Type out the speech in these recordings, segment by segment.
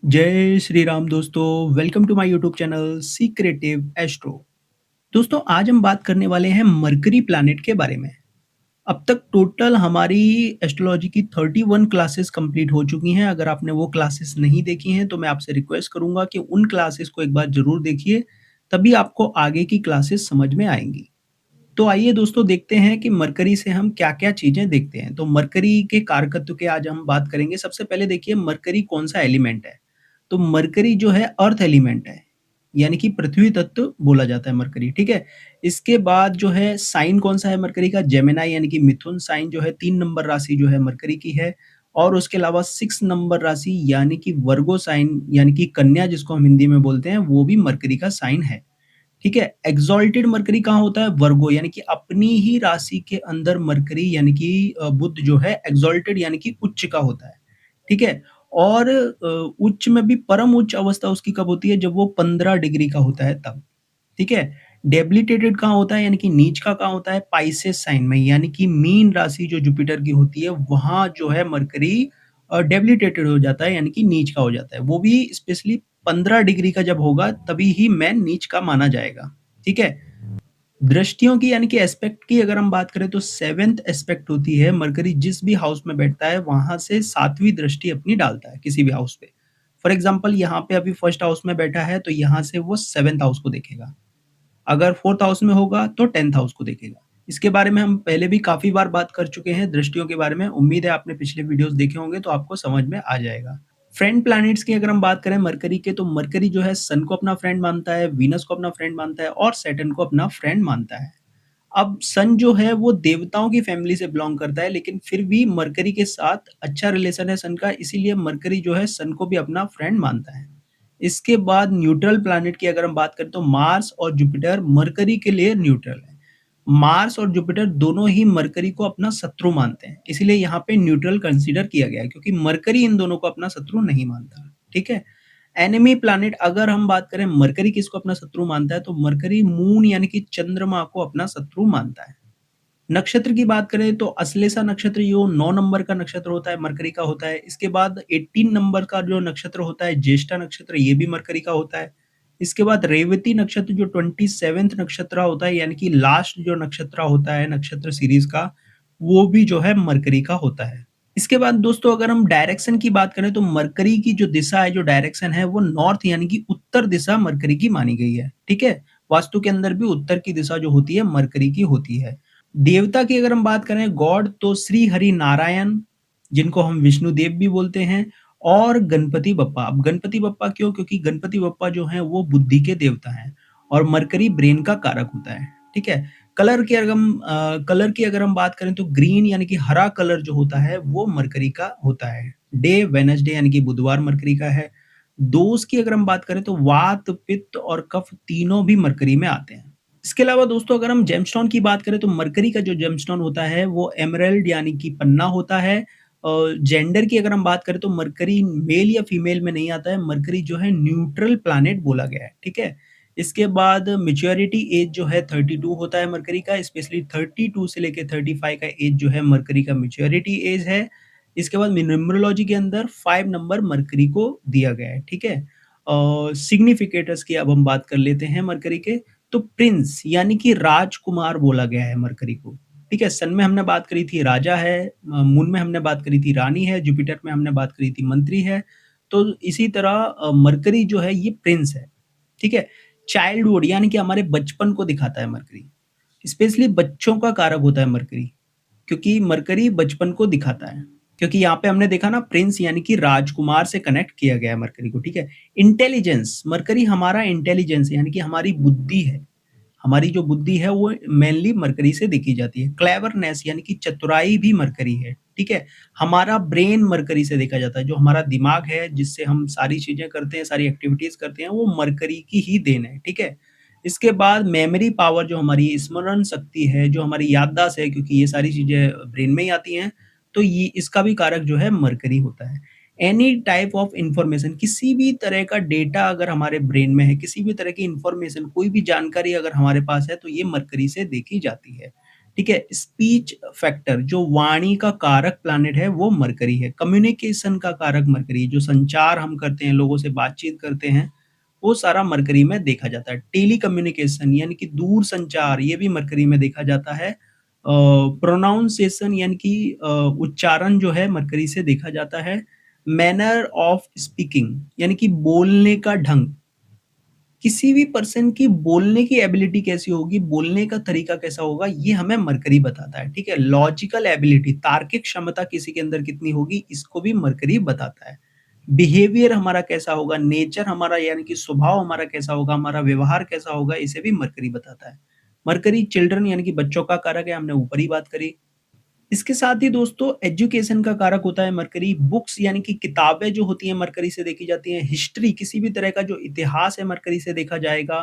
जय श्री राम दोस्तों, welcome to my YouTube channel secretive astro. दोस्तों, आज हम बात करने वाले हैं मरकरी प्लैनेट के बारे में। अब तक टोटल हमारी एस्ट्रोलॉजी की 31 क्लासेस कंप्लीट हो चुकी हैं। अगर आपने वो क्लासेस नहीं देखी हैं तो मैं आपसे रिक्वेस्ट करूंगा कि उन क्लासेस को एक बार ज़रूर देखिए, तभी आपको आगे की क्लासेस समझ में आएँगी। तो आइए दोस्तों, देखते हैं कि मरकरी से हम क्या-क्या चीज़ें देखते हैं। तो मरकरी के कारकत्व की आज हम बात करेंगे। सबसे पहले देखिए मरकरी कौन-सा एलिमेंट है। तो मरकरी जो है अर्थ एलिमेंट है, यानी कि पृथ्वी तत्व बोला जाता है मरकरी, ठीक है? इसके बाद जो है साइन कौन-सा है मरकरी का? जेमिनी यानी कि मिथुन साइन जो है 3 नंबर राशि जो है मरकरी की है। और उसके अलावा 6 नंबर राशि यानी कि वर्गो साइन यानी कि कन्या जिसको हम हिंदी में बोलते हैं, वो भी मरकरी का साइन है। ठीक है? एक्सॉल्टेड मरकरी कहाँ होता है? वर्गो यानी कि अपनी ही राशि के अंदर मरकरी यानी कि बुध जो है एक्सॉल्टेड यानी कि उच्च का होता है। ठीक है? और उच्च में भी परम उच्च अवस्था उसकी कब होती है? जब वो 15 डिग्री का होता है तब। ठीक है? डेबिलिटेटेड कहाँ होता है यानी कि नीच का कहाँ होता है? पाइसेस साइन में, यानी कि मीन राशि जो जुपिटर की होती है वहाँ जो है मरकरी डेबिलिटेटेड हो जाता है यानी कि नीच का हो जाता है। वो भी स्पेशली 15 डिग्री का जब होगा तभी ही मैन नीच का माना जाएगा। ठीक है? दृष्टियों की यानी कि एस्पेक्ट की अगर हम बात करें तो 7th एस्पेक्ट होती है। मरकरी जिस भी हाउस में बैठता है वहाँ से 7वीं दृष्टि अपनी डालता है किसी भी हाउस पे। फॉर एग्ज़ाम्पल यहाँ पे अभी फर्स्ट हाउस में बैठा है तो यहाँ से वो 7th हाउस को देखेगा। अगर 4th हाउस में होगा तो 10th हाउस को देखेगा। इसके बारे में हम पहले भी काफ़ी बार बात कर चुके हैं दृष्टियों के बारे में। उम्मीद है आपने पिछले वीडियोज़ देखे होंगे तो आपको समझ में आ जाएगा। फ्रेंड प्लैनेट्स की अगर हम बात करें मरकरी के, तो मरकरी जो है सन को अपना फ्रेंड मानता है, वीनस को अपना फ्रेंड मानता है और सैटर्न को अपना फ्रेंड मानता है। अब सन जो है वो देवताओं की फैमिली से बिलॉन्ग करता है, लेकिन फिर भी मरकरी के साथ अच्छा रिलेशन है सन का, इसीलिए मरकरी जो है सन को भी अपना फ्रेंड मानता है। इसके बाद न्यूट्रल प्लैनेट की अगर हम बात करें तो मार्स और जुपिटर मरकरी के लिए न्यूट्रल है। मार्स और जुपिटर दोनों ही मरकरी को अपना शत्रु मानते हैं, इसीलिए यहाँ पे न्यूट्रल कंसीडर किया गया है क्योंकि मरकरी इन दोनों को अपना शत्रु नहीं मानता। ठीक है? एनिमी प्लैनेट अगर हम बात करें मरकरी किसको अपना शत्रु मानता है, तो मरकरी मून यानी कि चंद्रमा को अपना शत्रु मानता है। नक्षत्र की बात करें तो अश्लेषा नक्षत्र जो 9 नंबर का नक्षत्र होता है मरकरी का होता है। इसके बाद 18 नंबर का जो नक्षत्र होता है ज्येष्ठा नक्षत्र, ये भी मरकरी का होता है। इसके बाद रेवती नक्षत्र जो 27th नक्षत्र होता है यानी कि लास्ट जो नक्षत्र होता है नक्षत्र सीरीज का, वो भी जो है मरकरी का होता है। इसके बाद दोस्तों अगर हम डायरेक्शन की बात करें तो मरकरी की जो दिशा है, जो डायरेक्शन है, वो नॉर्थ यानी कि उत्तर दिशा मरकरी की मानी गई है। ठीक है? वास्तु के अंदर भी उत्तर की दिशा जो होती है मरकरी की होती है। देवता की अगर हम बात करें गॉड, तो श्री हरि नारायण जिनको हम विष्णु देव भी बोलते हैं और गणपति बप्पा। अब गणपति बप्पा क्यों? क्योंकि गणपति बप्पा जो हैं वो बुद्धि के देवता हैं और मरकरी ब्रेन का कारक होता है। ठीक है? कलर की अगर हम बात करें तो ग्रीन यानी कि हरा कलर जो होता है वो मरकरी का होता है। डे वेडनेसडे यानी कि बुधवार मरकरी का है। दोष की अगर हम बात करें तो वात, पित्त और कफ तीनों भी मरकरी में आते हैं। इसके अलावा दोस्तों अगर हम जेमस्टोन की बात करें तो मरकरी का जो जेमस्टोन होता है वो एमराल्ड यानी कि पन्ना होता है। जेंडर की अगर हम बात करें तो मरकरी मेल या फीमेल में नहीं आता है। मरकरी जो है न्यूट्रल प्लैनेट बोला गया है। ठीक है? इसके बाद मैच्योरिटी एज जो है 32 होता है मरकरी का, स्पेशली 32 से लेके 35 का एज जो है मरकरी का मैच्योरिटी एज है। इसके बाद न्यूमरोलॉजी के अंदर 5 नंबर मरकरी को दिया गया है। ठीक है? सिग्निफिकेटर्स की अब हम बात कर लेते हैं मरकरी के। तो प्रिंस यानी कि राजकुमार बोला गया है मरकरी को। ठीक है? सन में हमने बात करी थी राजा है, मून में हमने बात करी थी रानी है, जुपिटर में हमने बात करी थी मंत्री है। तो इसी तरह मरकरी जो है ये प्रिंस है। ठीक है? चाइल्डहुड यानी कि हमारे बचपन को दिखाता है मरकरी। स्पेशली बच्चों का कारक होता है मरकरी, क्योंकि मरकरी बचपन को दिखाता है। क्योंकि यहाँ पे हमने देखा ना प्रिंस यानी कि राजकुमार से कनेक्ट किया गया है मरकरी को। ठीक है? इंटेलिजेंस, मरकरी हमारा इंटेलिजेंस यानी कि हमारी बुद्धि है। हमारी जो बुद्धि है वो मेनली मरकरी से देखी जाती है। क्लेवरनेस यानी कि चतुराई भी मरकरी है। ठीक है? हमारा ब्रेन मरकरी से देखा जाता है। जो हमारा दिमाग है जिससे हम सारी चीज़ें करते हैं, सारी एक्टिविटीज़ करते हैं, वो मरकरी की ही देन है। ठीक है? इसके बाद मेमोरी पावर जो हमारी स्मरण शक्ति है, जो हमारी याददाश्त है, क्योंकि ये सारी चीज़ें ब्रेन में ही आती हैं, तो ये इसका भी कारक जो है मरकरी होता है। एनी टाइप ऑफ इंफॉर्मेशन, किसी भी तरह का डेटा अगर हमारे ब्रेन में है, किसी भी तरह की इंफॉर्मेशन, कोई भी जानकारी अगर हमारे पास है तो ये मरकरी से देखी जाती है। ठीक है? स्पीच फैक्टर जो वाणी का कारक प्लैनेट है वो मरकरी है। कम्युनिकेशन का कारक मरकरी है, जो संचार हम करते हैं, लोगों से बातचीत करते हैं, वो सारा मरकरी में देखा जाता है। टेली कम्युनिकेशन यानी कि दूर संचार ये भी मरकरी में देखा जाता है। प्रोनाउंसिएशन यानी कि उच्चारण जो है मरकरी से देखा जाता है। मैनर ऑफ स्पीकिंग यानी कि बोलने का ढंग, किसी भी पर्सन की बोलने की एबिलिटी कैसी होगी, बोलने का तरीका कैसा होगा, ये हमें मरकरी बताता है, ठीक है? लॉजिकल एबिलिटी, तार्किक क्षमता किसी के अंदर कितनी होगी, इसको भी मरकरी बताता है। बिहेवियर हमारा कैसा होगा, नेचर हमारा यानी कि स्वभाव हमारा कैसा होगा, हमारा व्यवहार कैसा होगा, इसे भी मरकरी बताता है। मरकरी चिल्ड्रन यानी कि बच्चों का कारक है, हमने ऊपर ही बात करी। इसके साथ ही दोस्तों एजुकेशन का कारक होता है मरकरी। बुक्स यानी कि किताबें जो होती हैं मरकरी से देखी जाती हैं। हिस्ट्री किसी भी तरह का जो इतिहास है मरकरी से देखा जाएगा।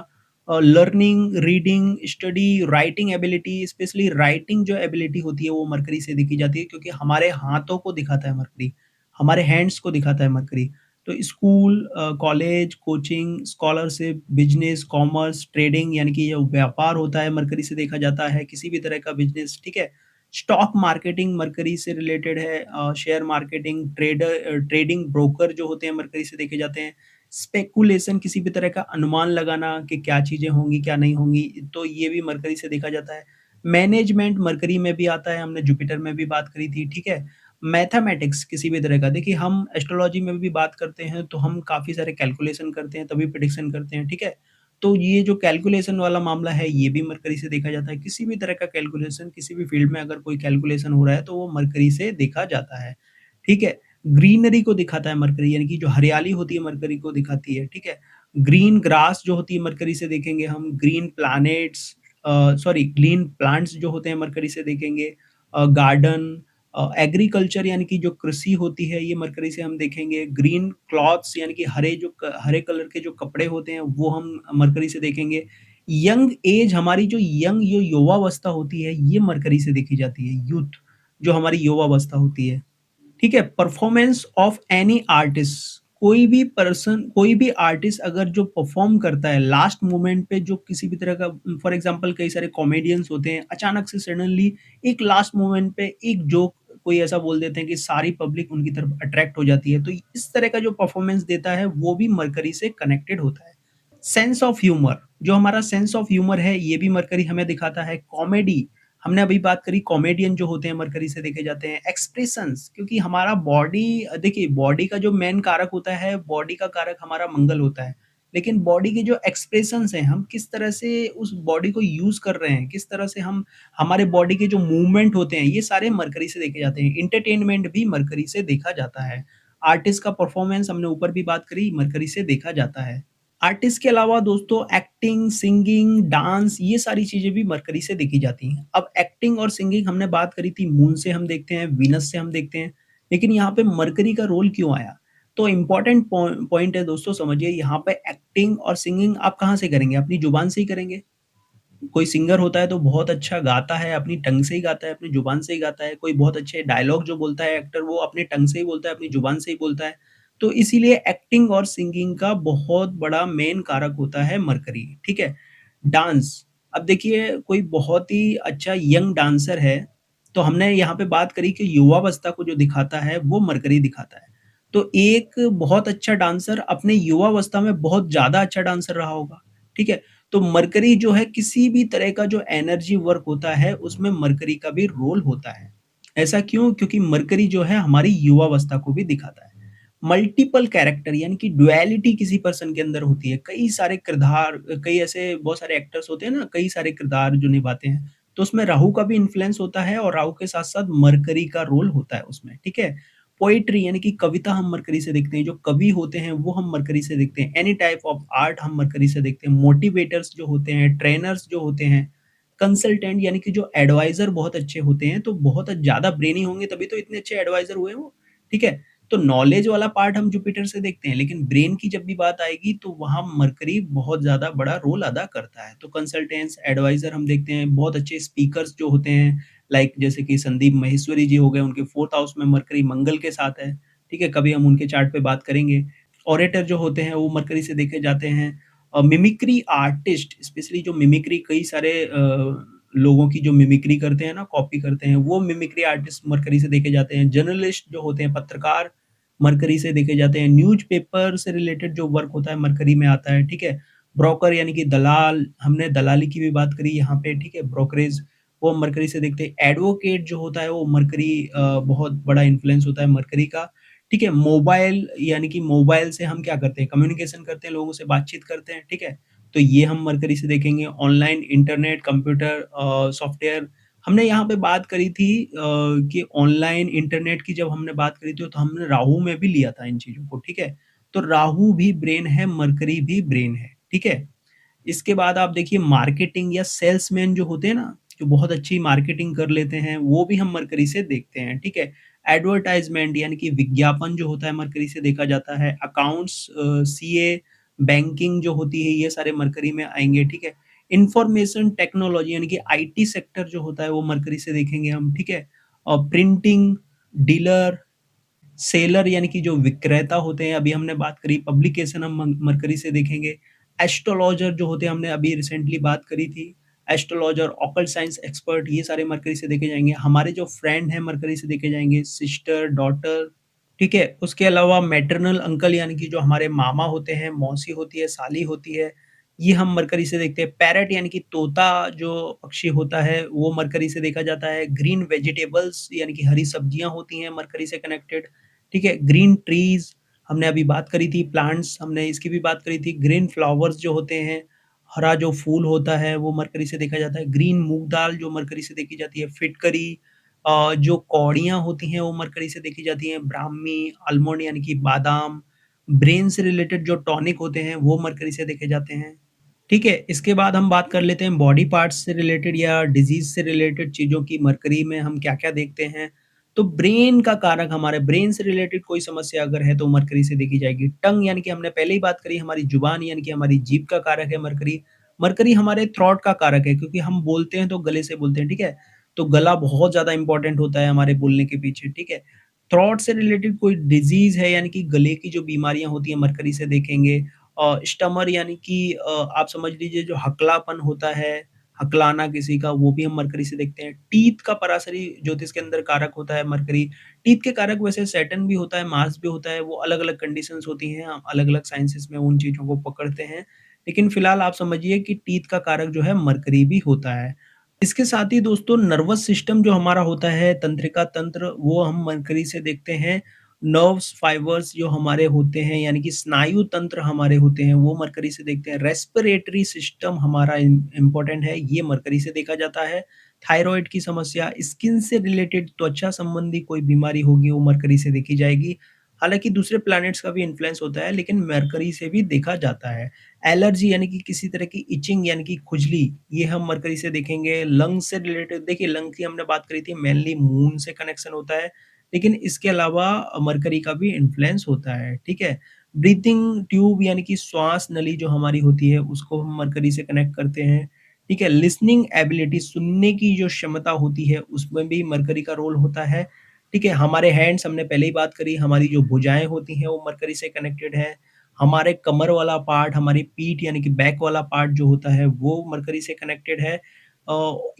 Learning, reading, study, writing ability, specially writing जो एबिलिटी होती है वो मरकरी से देखी जाती है, क्योंकि हमारे हाथों को दिखाता है मरकरी, हमारे हैंड्स को दिखाता है मरकरी। तो school, college, coaching, scholarship, business, commerce, trading यानी कि जो व्यापार होता है मरकरी से देखा जाता है, किसी भी तरह का बिजनेस, ठीक है? स्टॉक मार्केटिंग मरकरी से रिलेटेड है। शेयर मार्केटिंग, ट्रेडिंग ब्रोकर जो होते हैं मरकरी से देखे जाते हैं। स्पेकुलेशन किसी भी तरह का अनुमान लगाना कि क्या चीज़ें होंगी, क्या नहीं होंगी, तो ये भी मरकरी से देखा जाता है। मैनेजमेंट मरकरी में भी आता है, हमने जुपिटर में भी बात करी थी, ठीक है? मैथमेटिक्स किसी भी तरह का, देखिए हम एस्ट्रोलॉजी में भी बात करते हैं, तो हम काफ़ी सारे कैलकुलेशन करते हैं, तभी प्रेडिक्शन करते हैं, ठीक है? तो ये जो कैलकुलेशन वाला मामला है, ये भी मरकरी से देखा जाता है। किसी भी तरह का कैलकुलेशन, किसी भी फील्ड में अगर कोई कैलकुलेशन हो रहा है, तो वो मरकरी से देखा जाता है, ठीक है? ग्रीनरी को दिखाता है मरकरी, यानी कि जो हरियाली होती है मरकरी को दिखाती है, ठीक है? ग्रीन ग्रास जो होती है मरकरी से देखेंगे हम, ग्रीन प्लैनेट्स, ग्रीन प्लांट्स जो होते हैं मरकरी से देखेंगे। गार्डन, एग्रीकल्चर यानी कि जो कृषि होती है ये मरकरी से हम देखेंगे। ग्रीन क्लॉथ्स यानी कि हरे कलर के जो कपड़े होते हैं वो हम मरकरी से देखेंगे। यंग एज, हमारी जो युवावस्था होती है ये मरकरी से देखी जाती है। यूथ जो हमारी युवावस्था होती है, ठीक है? परफॉर्मेंस ऑफ एनी आर्टिस्ट, कोई भी आर्टिस्ट अगर जो परफॉर्म करता है लास्ट मोमेंट पे, जो किसी भी तरह का, फॉर एग्जांपल कई सारे कॉमेडियंस होते हैं, अचानक से सडनली एक लास्ट मोमेंट पे एक जोक कोई ऐसा बोल देते हैं कि सारी पब्लिक उनकी तरफ अट्रैक्ट हो जाती है, तो इस तरह का जो परफॉर्मेंस देता है वो भी मरकरी से कनेक्टेड होता है। सेंस ऑफ ह्यूमर, जो हमारा सेंस ऑफ ह्यूमर है ये भी मरकरी हमें दिखाता है। कॉमेडी, हमने अभी बात करी, कॉमेडियन जो होते हैं मरकरी से देखे जाते हैं। एक्सप्रेशंस, क्योंकि हमारा बॉडी, देखिए बॉडी का जो मेन कारक होता है, बॉडी का कारक हमारा मंगल होता है, लेकिन बॉडी के जो एक्सप्रेशंस हैं, हम किस तरह से उस बॉडी को यूज कर रहे हैं, किस तरह से हम, हमारे बॉडी के जो मूवमेंट होते हैं, ये सारे मरकरी से देखे जाते हैं। इंटरटेनमेंट भी मरकरी से देखा जाता है। आर्टिस्ट का परफॉर्मेंस हमने ऊपर भी बात करी, मरकरी से देखा जाता है। आर्टिस्ट के अलावा दोस्तों एक्टिंग, सिंगिंग, डांस, ये सारी चीज़ें भी मरकरी से देखी जाती हैं। अब एक्टिंग और सिंगिंग हमने बात करी थी, मून से हम देखते हैं, वीनस से हम देखते हैं, लेकिन यहाँ पे मरकरी का रोल क्यों आया? तो इम्पोर्टेंट पॉइंट है दोस्तों, समझिए यहाँ पे एक्टिंग और सिंगिंग आप कहाँ से करेंगे? अपनी जुबान से ही करेंगे। कोई सिंगर होता है तो बहुत अच्छा गाता है, अपनी टंग से ही गाता है, अपनी जुबान से ही गाता है। कोई बहुत अच्छे डायलॉग जो बोलता है एक्टर, वो अपनी टंग से ही बोलता है, अपनी जुबान से ही बोलता है। तो इसीलिए एक्टिंग और सिंगिंग का बहुत बड़ा मेन कारक होता है मरकरी, ठीक है? डांस, अब देखिए कोई बहुत ही अच्छा यंग डांसर है, तो हमने यहाँ पे बात करी कि युवावस्था को जो दिखाता है वो मरकरी दिखाता है। तो एक बहुत अच्छा डांसर अपने युवावस्था में बहुत ज़्यादा अच्छा डांसर रहा होगा, ठीक है? तो मरकरी जो है, किसी भी तरह का जो एनर्जी वर्क होता है उसमें मरकरी का भी रोल होता है। ऐसा क्यों? क्योंकि मरकरी जो है हमारी युवावस्था को भी दिखाता है। मल्टीपल कैरेक्टर यानी कि डुअलिटी किसी पर्सन के अंदर होती है। कई सारे किरदार, कई ऐसे बहुत सारे एक्टर्स होते हैं ना, कई सारे किरदार जो निभाते हैं, तो उसमें राहु का भी इन्फ्लुएंस होता है और राहु के साथ-साथ मरकरी का रोल होता है उसमें, ठीक है? पोएट्री यानी कि कविता हम मरकरी से देखते हैं, जो कवि होते हैं वो हम मरकरी से देखते हैं। एनी टाइप ऑफ आर्ट हम मरकरी से देखते हैं। मोटिवेटर्स जो होते हैं, ट्रेनर्स जो होते हैं, कंसल्टेंट यानी कि जो एडवाइज़र बहुत अच्छे होते हैं, तो बहुत ज़्यादा ब्रेनी होंगे तभी तो इतने अच्छे एडवाइज़र हुए वो, ठीक है? तो नॉलेज वाला पार्ट हम जुपिटर से देखते हैं, लेकिन ब्रेन की जब भी बात आएगी तो वहाँ मरकरी बहुत ज़्यादा बड़ा रोल अदा करता है। तो कंसल्टेंट्स, एडवाइज़र हम देखते हैं, बहुत अच्छे स्पीकर्स जो होते हैं, लाइक जैसे कि संदीप माहेश्वरी जी हो गए, उनके 4th हाउस में मरकरी मंगल के साथ है, ठीक है? कभी हम उनके चार्ट पे बात करेंगे। ओरेटर जो होते हैं वो मरकरी से देखे जाते हैं। मिमिक्री आर्टिस्ट, स्पेशली जो मिमिक्री कई सारे लोगों की जो मिमिक्री करते हैं ना, कॉपी करते हैं, वो मिमिक्री आर्टिस्ट मरकरी से देखे जाते हैं। जर्नलिस्ट जो होते हैं, पत्रकार मरकरी से देखे जाते हैं। न्यूज़पेपर से रिलेटेड जो वर्क होता है मरकरी में आता है, ठीक है? ब्रोकर यानी कि दलाल, हमने दलाली की भी बात करी यहाँ पे, ठीक है? ब्रोकरेज वो मरकरी से देखते हैं। एडवोकेट जो होता है वो मरकरी बहुत बड़ा इन्फ्लुएंस होता है मरकरी का, ठीक है? मोबाइल यानी कि मोबाइल से हम क्या करते हैं? कम्युनिकेशन करते हैं, लोगों से बातचीत करते हैं, ठीक है? तो ये हम मरकरी से देखेंगे। ऑनलाइन इंटरनेट, कंप्यूटर सॉफ्टवेयर हमने यहाँ पे बात करी थी कि ऑनलाइन इंटरनेट की जब हमने बात करी थी तो हमने राहु में भी लिया था इन चीज़ों को, ठीक है? तो राहु भी ब्रेन है, मरकरी भी ब्रेन है, ठीक है? इसके बाद आप देखिए मार्केटिंग या सेल्समैन जो होते हैं ना, जो बहुत अच्छी मार्केटिंग कर लेते हैं, वो भी हम मरकरी से देखते हैं, ठीक है? एडवर्टाइज़मेंट यानी कि विज्ञापन जो होता है मरकरी से देखा जाता है। अकाउंट्स सीए, बैंकिंग जो होती है, ये सारे मरकरी में आएँगे, ठीक है? इन्फॉर्मेशन टेक्नोलॉजी यानी कि आईटी सेक्टर जो होता है वो मरकरी से देखेंगे हम, ठीक है? और प्रिंटिंग, डीलर, सेलर यानी कि जो विक्रेता होते हैं, अभी हमने बात करी। पब्लिकेशन हम मरकरी से देखेंगे। एस्ट्रोलॉजर जो होते हैं, हमने अभी रिसेंटली बात करी थी। एस्ट्रोलॉजर, ऑकल्ट साइंस एक्सपर्ट, ये सारे मरकरी से देखे जाएँगे। हमारे जो फ्रेंड हैं मरकरी से देखे जाएँगे, सिस्टर, डॉटर, ठीक है? उसके अलावा मैटरनल अंकल यानी कि जो हमारे मामा होते हैं, मौसी होती है, साली होती है, ये हम मरकरी से देखते हैं। पैरट यानी कि तोता जो पक्षी होता है, वो मरकरी से देखा जाता है। ग्रीन वेजिटेबल्स यानी कि हरी सब्जियाँ होती हैं मरकरी से कनेक्टेड, ठीक है? ग्रीन ट्रीज़ हमने अभी बात करी थी, प्लांट्स हमने इसकी भी बात करी थी। ग्रीन फ्लावर्स जो होते हैं, हरा जो फूल होता है वो मरकरी से देखा जाता है। ग्रीन मूँग दाल जो मरकरी से देखी जाती है। फिटकरी जो कौड़ियाँ होती हैं वो मरकरी से देखी जाती हैं। ब्राह्मी, आलमंड यानी कि बादाम, ब्रेन से रिलेटेड जो टॉनिक होते हैं वो मरकरी से देखे जाते हैं। ठीक है, इसके बाद हम बात कर लेते हैं बॉडी पार्ट्स से रिलेटेड या डिज़ीज़ से रिलेटेड चीज़ों की मरकरी में हम क्या-क्या देखते हैं। तो ब्रेन का कारक हमारे ब्रेन से रिलेटेड कोई समस्या अगर है तो मरकरी से देखी जाएगी। टंग यानी कि हमने पहले ही बात करी हमारी ज़ुबान यानी कि हमारी जीभ का कारक है मरकरी। मरकरी हमारे थ्रॉट का कारक है क्योंकि हम बोलते हैं तो गले से बोलते हैं, ठीक है? तो गला बहुत ज़्यादा इम्पोर्टेंट होता है हमारे बोलने के पीछे, ठीक है? थ्रॉट से रिलेटेड कोई डिज़ीज़ है यानी कि गले की जो बीमारियाँ होती हैं मरकरी से देखेंगे। स्टमर यानी कि आप समझ लीजिए जो हकलापन होता है, हकलाना किसी का वो भी हम मरकरी से देखते हैं। टीथ का पराशरी ज्योतिष के अंदर कारक होता है मरकरी। टीथ के कारक वैसे सैटर्न भी होता है, मार्स भी होता है, वो अलग-अलग कंडीशंस होती हैं, हम अलग-अलग साइंसेस में उन चीज़ों को पकड़ते हैं। लेकिन फिलहाल आप समझिए कि टीथ का कारक जो है मरकरी भी होता है। इसके साथ ही दोस्तों नर्वस सिस्टम जो हमारा होता है, तंत्रिका तंत्र, वो हम मरकरी से देखते हैं। नर्व्स फाइबर्स जो हमारे होते हैं यानी कि स्नायु तंत्र हमारे होते हैं वो मरकरी से देखते हैं। रेस्पिरेटरी सिस्टम हमारा इम्पोर्टेंट है, ये मरकरी से देखा जाता है। थायरॉइड की समस्या, स्किन से रिलेटेड त्वचा संबंधी कोई बीमारी होगी वो मरकरी से देखी जाएगी। हालाँकि दूसरे प्लैनेट्स का भी इन्फ्लुएंस होता है लेकिन मरकरी से भी देखा जाता है। एलर्जी यानी कि किसी तरह की इचिंग यानी कि खुजली, ये हम मरकरी से देखेंगे। लंग से रिलेटेड देखिए लंग की हमने बात करी थी, मेनली मून से कनेक्शन होता है। लेकिन इसके अलावा मरकरी का भी इन्फ्लुएंस होता है, ठीक है? ब्रीथिंग ट्यूब यानी कि श्वास नली जो हमारी होती है, उसको हम मरकरी से कनेक्ट करते हैं, ठीक है? लिसनिंग एबिलिटी सुनने की जो क्षमता होती है, उसमें भी मरकरी का रोल होता है, ठीक है? हमारे हैंड्स हमने पहले ही बात करी, हमारी जो भुजाएँ होती हैं, वो मरकरी से कनेक्टेड है। हमारे कमर वाला पार्ट, हमारी पीठ यानी कि बैक वाला पार्ट जो होता है, वो मरकरी से कनेक्टेड है।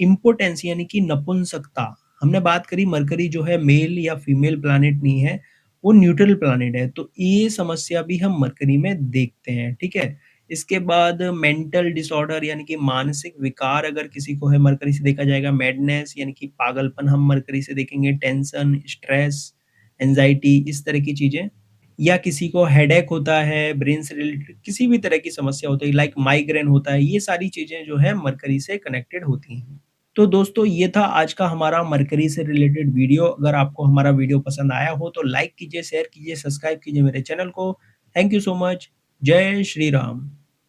इम्पोटेंस यानी कि नपुंसकता, हमने बात करी मरकरी जो है मेल या फीमेल प्लैनेट नहीं है, वो न्यूट्रल प्लैनेट है, तो ये समस्या भी हम मरकरी में देखते हैं, ठीक है? इसके बाद मेंटल डिसऑर्डर यानी कि मानसिक विकार अगर किसी को है मरकरी से देखा जाएगा। मैडनेस यानी कि पागलपन हम मरकरी से देखेंगे। टेंशन, स्ट्रेस, एंग्ज़ायटी इस तरह की चीज़ें या किसी को हेडेक होता है, ब्रेन से रिलेटेड किसी भी तरह की समस्या होती है, लाइक माइग्रेन होता है, ये सारी चीज़ें जो है मरकरी से कनेक्टेड होती हैं। तो दोस्तों ये था आज का हमारा मरकरी से रिलेटेड वीडियो। अगर आपको हमारा वीडियो पसंद आया हो तो लाइक कीजिए, शेयर कीजिए, सब्सक्राइब कीजिए मेरे चैनल को। Thank you so much. जय श्री राम।